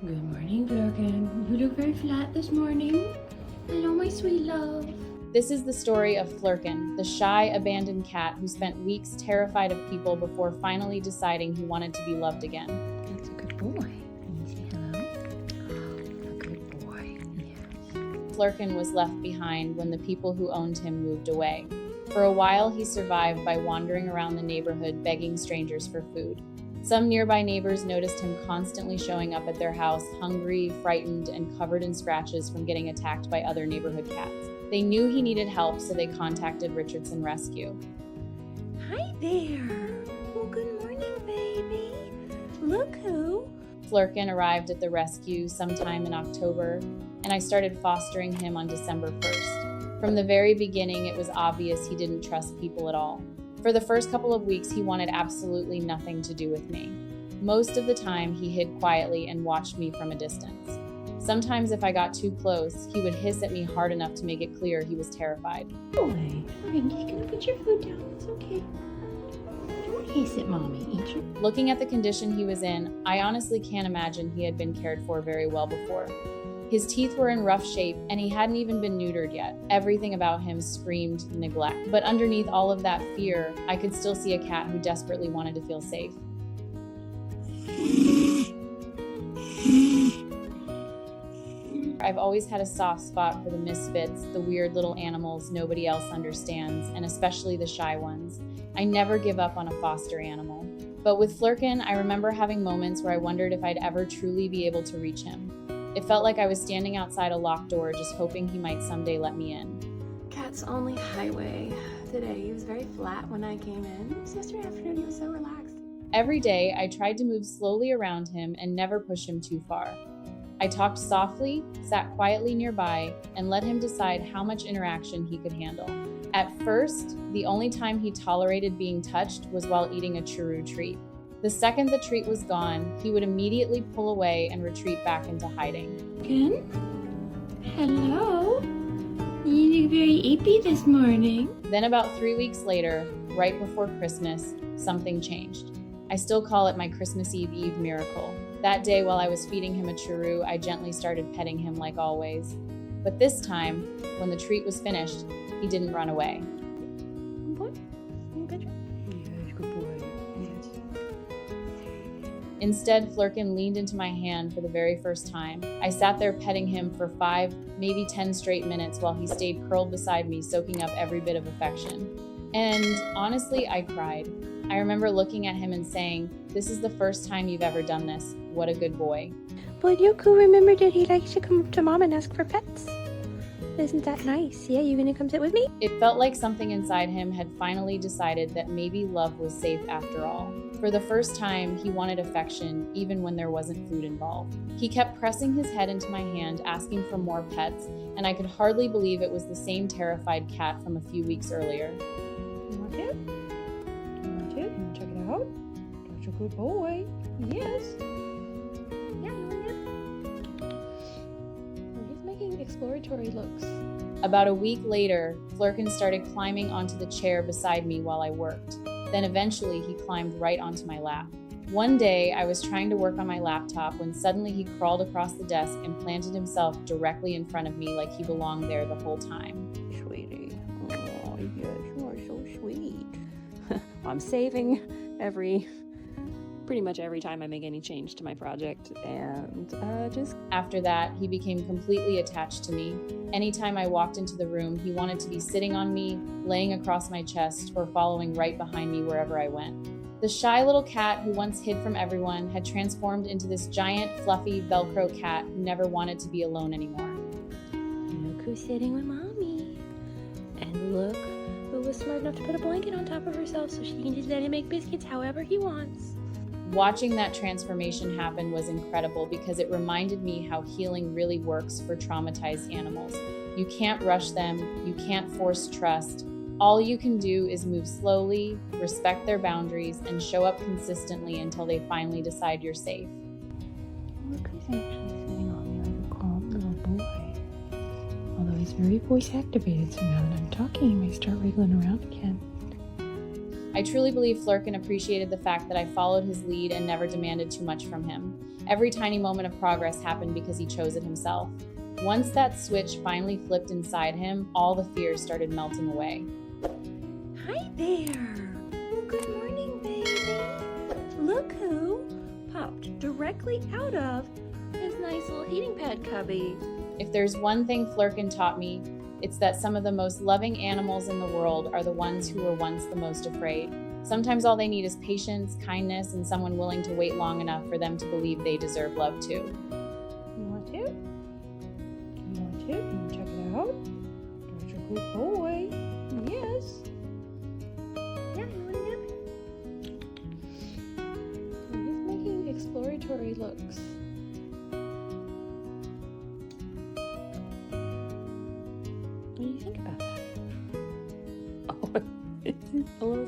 Good morning, Flurkin. You look very flat this morning. Hello, my sweet love. This is the story of Flurkin, the shy, abandoned cat who spent weeks terrified of people before finally deciding he wanted to be loved again. That's a good boy. Can you say hello? Oh, a good boy. Yes. Flurkin was left behind when the people who owned him moved away. For a while, he survived by wandering around the neighborhood begging strangers for food. Some nearby neighbors noticed him constantly showing up at their house, hungry, frightened, and covered in scratches from getting attacked by other neighborhood cats. They knew he needed help, so they contacted Richardson Rescue. Hi there. Well, good morning, baby. Look who. Flurkin arrived at the rescue sometime in October, and I started fostering him on December 1st. From the very beginning, it was obvious he didn't trust people at all. For the first couple of weeks, he wanted absolutely nothing to do with me. Most of the time, he hid quietly and watched me from a distance. Sometimes if I got too close, he would hiss at me hard enough to make it clear he was terrified. Boy, Frankie, you can put your food down. It's okay. Don't hiss at mommy, ain't you? Looking at the condition he was in, I honestly can't imagine he had been cared for very well before. His teeth were in rough shape, and he hadn't even been neutered yet. Everything about him screamed neglect. But underneath all of that fear, I could still see a cat who desperately wanted to feel safe. I've always had a soft spot for the misfits, the weird little animals nobody else understands, and especially the shy ones. I never give up on a foster animal. But with Flurkin, I remember having moments where I wondered if I'd ever truly be able to reach him. It felt like I was standing outside a locked door, just hoping he might someday let me in. Cat's only highway. Today he was very flat when I came in. Yesterday afternoon he was so relaxed. Every day, I tried to move slowly around him and never push him too far. I talked softly, sat quietly nearby, and let him decide how much interaction he could handle. At first, the only time he tolerated being touched was while eating a churu treat. The second the treat was gone, he would immediately pull away and retreat back into hiding. Ken? Hello? You look very eepy this morning. Then about 3 weeks later, right before Christmas, something changed. I still call it my Christmas Eve miracle. That day while I was feeding him a churu, I gently started petting him like always. But this time, when the treat was finished, he didn't run away. Boy? Good boy. Yes, good boy. Yes. Instead, Flurkin leaned into my hand for the very first time. I sat there petting him for 5, maybe 10 straight minutes while he stayed curled beside me, soaking up every bit of affection. And honestly, I cried. I remember looking at him and saying, "This is the first time you've ever done this. What a good boy." But Yoko remembered that he likes to come to mom and ask for pets. Isn't that nice? Yeah, you gonna come sit with me? It felt like something inside him had finally decided that maybe love was safe after all. For the first time, he wanted affection even when there wasn't food involved. He kept pressing his head into my hand, asking for more pets, and I could hardly believe it was the same terrified cat from a few weeks earlier. You want it? You want it? You want to check it out? That's a good boy. Yes. Yeah, you want it? He's making exploratory looks. About a week later, Flurkin started climbing onto the chair beside me while I worked. Then eventually he climbed right onto my lap. One day, I was trying to work on my laptop when suddenly he crawled across the desk and planted himself directly in front of me like he belonged there the whole time. Sweetie. Oh, yes, you are so sweet. I'm saving pretty much every time I make any change to my project, and just... After that, he became completely attached to me. Anytime I walked into the room, he wanted to be sitting on me, laying across my chest, or following right behind me wherever I went. The shy little cat who once hid from everyone had transformed into this giant, fluffy Velcro cat who never wanted to be alone anymore. Look who's sitting with mommy. And look who was smart enough to put a blanket on top of herself so she can just let him make biscuits however he wants. Watching that transformation happen was incredible because it reminded me how healing really works for traumatized animals. You can't rush them, you can't force trust. All you can do is move slowly, respect their boundaries, and show up consistently until they finally decide you're safe. Look who's actually sitting on me like a calm little boy. Although he's very voice activated, so now that I'm talking, he may start wriggling around again. I truly believe Flurkin appreciated the fact that I followed his lead and never demanded too much from him. Every tiny moment of progress happened because he chose it himself. Once that switch finally flipped inside him, all the fears started melting away. Hi there. Good morning, baby. Look who popped directly out of his nice little heating pad cubby. If there's one thing Flurkin taught me, it's that some of the most loving animals in the world are the ones who were once the most afraid. Sometimes all they need is patience, kindness, and someone willing to wait long enough for them to believe they deserve love too. You want to? You want to? Can you check it out? Such a good boy. Yes. Yeah, you want to? He's making exploratory looks. What do you think about that? Oh, a little